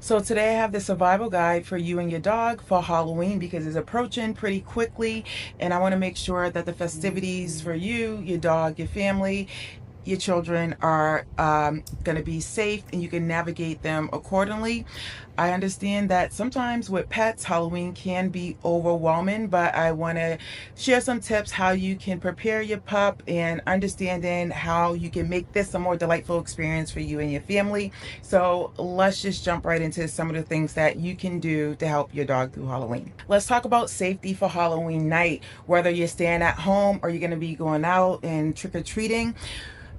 So today I have the survival guide for you and your dog for Halloween because it's approaching pretty quickly, and I want to make sure that the festivities for you, your dog, your family, your children are going to be safe and you can navigate them accordingly. I understand that sometimes with pets, Halloween can be overwhelming, but I want to share some tips how you can prepare your pup and understanding how you can make this a more delightful experience for you and your family. So let's just jump right into some of the things that you can do to help your dog through Halloween. Let's talk about safety for Halloween night, whether you're staying at home or you're going to be going out and trick-or-treating.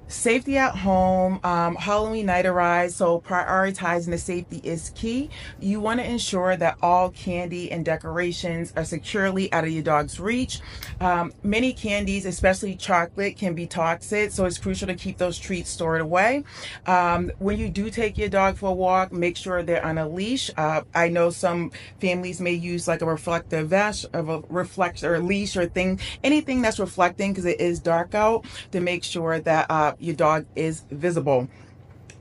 Safety at home, Halloween night arrives, so prioritizing the safety is key. You want to ensure that all candy and decorations are securely out of your dog's reach. Many candies, especially chocolate, can be toxic, so it's crucial to keep those treats stored away. When you do take your dog for a walk, make sure they're on a leash. I know some families may use like a reflective vest of a reflector, leash, or anything that's reflecting because it is dark out, to make sure that your dog is visible.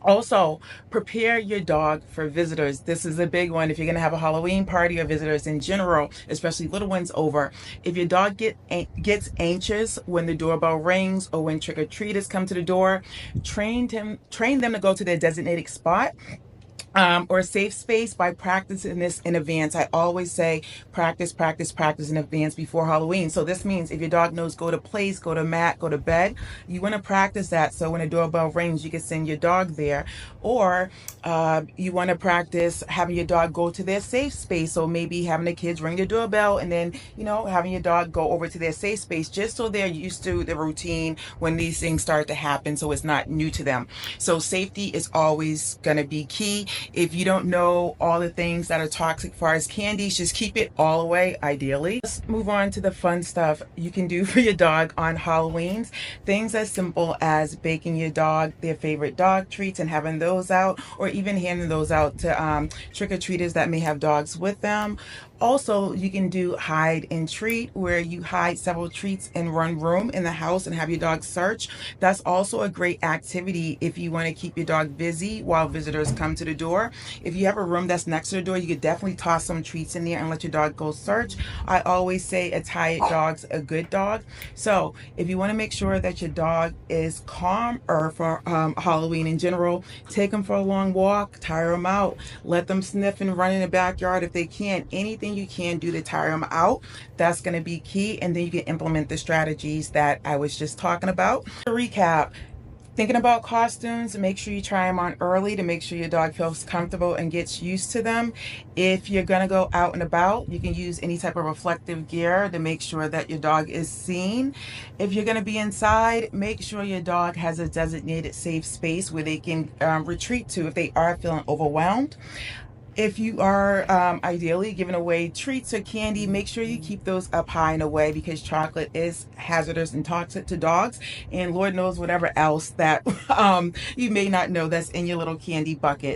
Also, prepare your dog for visitors. This is a big one if you're going to have a Halloween party or visitors in general, especially little ones over. If your dog gets anxious when the doorbell rings or when trick-or-treaters come to the door, train them to go to their designated spot or a safe space by practicing this in advance. I always say practice, practice, practice in advance before Halloween. So this means if your dog knows go to place, go to mat, go to bed, you want to practice that so when the doorbell rings, you can send your dog there. Or you want to practice having your dog go to their safe space. So maybe having the kids ring the doorbell and then, having your dog go over to their safe space just so they're used to the routine when these things start to happen, so it's not new to them. So safety is always going to be key. If you don't know all the things that are toxic as far as candies, just keep it all away, ideally. Let's move on to the fun stuff you can do for your dog on Halloweens. Things as simple as baking your dog their favorite dog treats and having those out, or even handing those out to trick-or-treaters that may have dogs with them. Also, you can do hide and treat, where you hide several treats in one room in the house and have your dog search. That's also a great activity if you want to keep your dog busy while visitors come to the door. If you have a room that's next to the door, you could definitely toss some treats in there and let your dog go search. I always say a tired dog's a good dog. So if you want to make sure that your dog is calm or for Halloween in general, take them for a long walk, tire them out, let them sniff and run in the backyard if they can. Anything you can do to tire them out, that's going to be key, and then you can implement the strategies that I was just talking about. To recap, thinking about costumes, make sure you try them on early to make sure your dog feels comfortable and gets used to them. If you're going to go out and about, you can use any type of reflective gear to make sure that your dog is seen. If you're going to be inside, make sure your dog has a designated safe space where they can retreat to if they are feeling overwhelmed. If you are ideally giving away treats or candy, make sure you keep those up high and away, because chocolate is hazardous and toxic to dogs, and Lord knows whatever else that you may not know that's in your little candy bucket.